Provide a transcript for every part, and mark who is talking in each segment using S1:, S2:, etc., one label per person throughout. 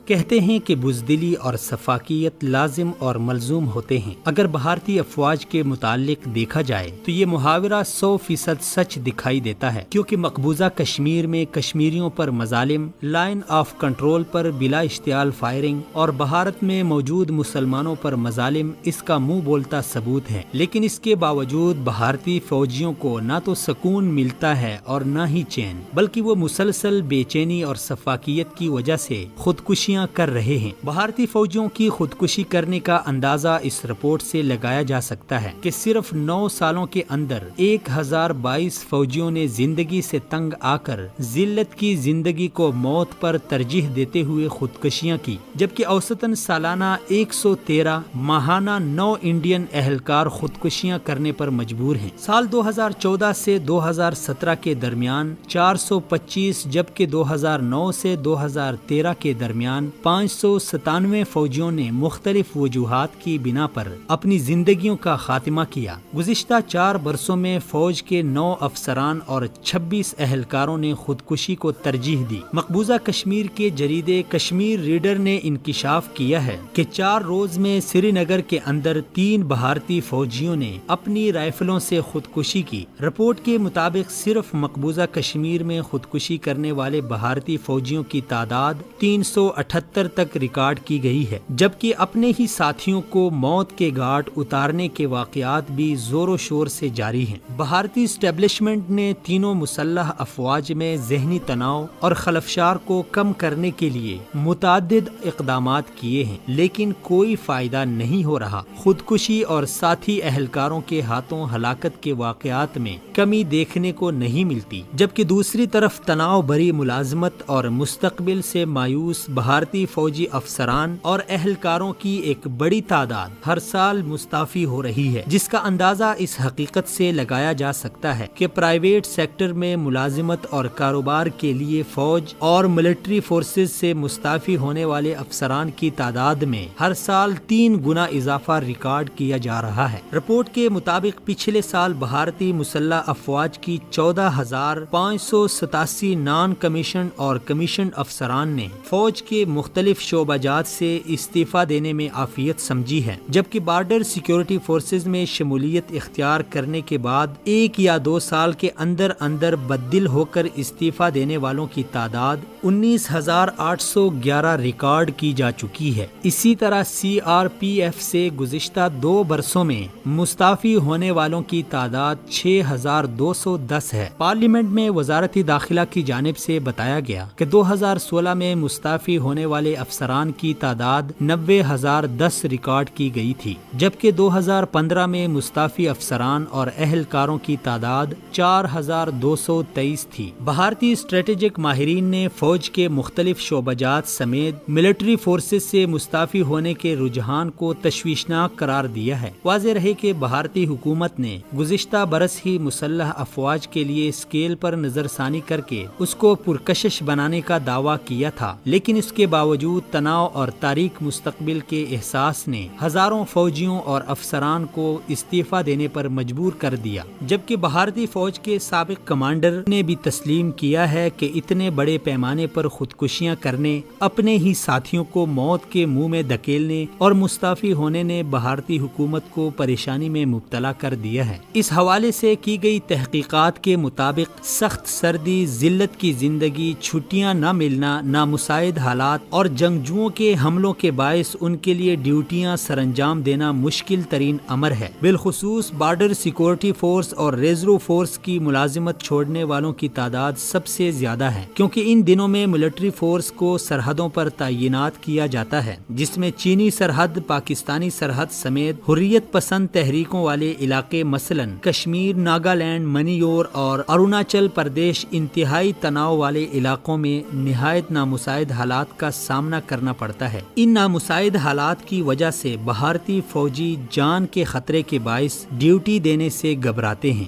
S1: کہتے ہیں کہ بزدلی اور سفاکیت لازم اور ملزوم ہوتے ہیں۔ اگر بھارتی افواج کے متعلق دیکھا جائے تو یہ محاورہ 100% سچ دکھائی دیتا ہے، کیونکہ مقبوضہ کشمیر میں کشمیریوں پر مظالم، لائن آف کنٹرول پر بلا اشتعال فائرنگ اور بھارت میں موجود مسلمانوں پر مظالم اس کا منہ بولتا ثبوت ہے۔ لیکن اس کے باوجود بھارتی فوجیوں کو نہ تو سکون ملتا ہے اور نہ ہی چین، بلکہ وہ مسلسل بے چینی اور سفاکیت کی وجہ سے خودکشیاں کر رہے ہیں۔ بھارتی فوجیوں کی خودکشی کرنے کا اندازہ اس رپورٹ سے لگایا جا سکتا ہے کہ صرف 9 سالوں کے اندر 1022 فوجیوں نے زندگی سے تنگ آ کر ذلت کی زندگی کو موت پر ترجیح دیتے ہوئے خودکشیاں کی، جبکہ اوسطاً سالانہ 113 ماہانہ 9 انڈین اہلکار خودکشیاں کرنے پر مجبور ہیں۔ سال 2014 سے 2017 کے درمیان 425 جبکہ 2009 سے 2013 کے درمیان 597 فوجیوں نے مختلف وجوہات کی بنا پر اپنی زندگیوں کا خاتمہ کیا۔ گزشتہ 4 برسوں میں فوج کے 9 افسران اور 26 اہلکاروں نے خودکشی کو ترجیح دی۔ مقبوضہ کشمیر کے جریدے کشمیر ریڈر نے انکشاف کیا ہے کہ 4 روز میں سری نگر کے اندر 3 بھارتی فوجیوں نے اپنی رائفلوں سے خودکشی کی۔ رپورٹ کے مطابق صرف مقبوضہ کشمیر میں خودکشی کرنے والے بھارتی فوجیوں کی تعداد 378 تک ریکارڈ کی گئی ہے، جبکہ اپنے ہی ساتھیوں کو موت کے گھاٹ اتارنے کے واقعات بھی زور و شور سے جاری ہیں۔ بھارتی اسٹیبلشمنٹ نے تینوں مسلح افواج میں ذہنی تناؤ اور خلفشار کو کم کرنے کے لیے متعدد اقدامات کیے ہیں، لیکن کوئی فائدہ نہیں ہو رہا۔ خودکشی اور ساتھی اہلکاروں کے ہاتھوں ہلاکت کے واقعات میں کمی دیکھنے کو نہیں ملتی، جبکہ دوسری طرف تناؤ بھری ملازمت اور مستقبل سے مایوس بھارتی فوجی افسران اور اہلکاروں کی ایک بڑی تعداد ہر سال مستعفی ہو رہی ہے، جس کا اندازہ اس حقیقت سے لگایا جا سکتا ہے کہ پرائیویٹ سیکٹر میں ملازمت اور کاروبار کے لیے فوج اور ملٹری فورسز سے مستعفی ہونے والے افسران کی تعداد میں ہر سال 3 گنا اضافہ ریکارڈ کیا جا رہا ہے۔ رپورٹ کے مطابق پچھلے سال بھارتی مسلح افواج کی 14,587 نان کمیشن اور کمیشن افسران نے فوج کے مختلف شعبہ جات سے استعفیٰ دینے میں عافیت سمجھی ہے، جبکہ بارڈر سیکیورٹی فورسز میں شمولیت اختیار کرنے کے بعد 1 یا 2 سال کے اندر اندر بدل ہو کر استعفیٰ دینے والوں کی تعداد 19,811 ریکارڈ کی جا چکی ہے۔ اسی طرح CRPF سے گزشتہ 2 برسوں میں مستعفی ہونے والوں کی تعداد 6,210 ہے۔ پارلیمنٹ میں وزارت داخلہ کی جانب سے بتایا گیا کہ 2016 میں مستعفی ہونے والے افسران کی تعداد 90,010 ریکارڈ کی گئی تھی، جبکہ 2015 میں مستعفی افسران اور اہلکاروں کی تعداد 4,223 تھی۔ بھارتی اسٹریٹجک ماہرین نے فوج کے مختلف شعبہ جات سمیت ملٹری فورسز سے مستعفی ہونے کے رجحان کو تشویشناک قرار دیا ہے۔ واضح رہے کہ بھارتی حکومت نے گزشتہ برس ہی مسلح افواج کے لیے اسکیل پر نظر ثانی کر کے اس کو پرکشش بنانے کا دعویٰ کیا تھا، لیکن اس کے باوجود تناؤ اور تاریک مستقبل کے احساس نے ہزاروں فوجیوں اور افسران کو استعفیٰ دینے پر مجبور کر دیا، جبکہ بھارتی فوج کے سابق کمانڈر نے بھی تسلیم کیا ہے کہ اتنے بڑے پیمانے پر خودکشیاں کرنے، اپنے ہی ساتھیوں کو موت کے منہ میں دھکیلنے اور مستعفی ہونے نے بھارتی حکومت کو پریشانی میں مبتلا کر دیا ہے۔ اس حوالے سے کی گئی تحقیقات کے مطابق سخت سردی، ذلت کی زندگی، چھٹیاں نہ ملنا، نامساعد حالات اور جنگجوؤں کے حملوں کے باعث ان کے لیے ڈیوٹیاں سر انجام دینا مشکل ترین امر ہے۔ بالخصوص بارڈر سیکورٹی فورس اور ریزرو فورس کی ملازمت چھوڑنے والوں کی تعداد سب سے زیادہ ہے، کیونکہ ان دنوں میں ملٹری فورس کو سرحدوں پر تعینات کیا جاتا ہے، جس میں چینی سرحد، پاکستانی سرحد سمیت حریت پسند تحریکوں والے علاقے مثلاً کشمیر، ناگالینڈ، منیور اور اروناچل پردیش انتہائی تناؤ والے علاقوں میں نہایت نامساعد حالات کا سامنا کرنا پڑتا ہے۔ ان نامساعد حالات کی وجہ سے بھارتی فوجی جان کے خطرے کے باعث ڈیوٹی دینے سے گھبراتے ہیں۔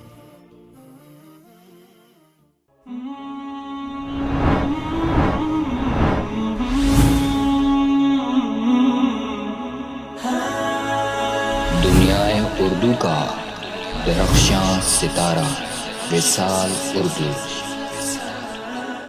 S2: دنیائے اردو کا درخشاں ستارہ وصال اردو۔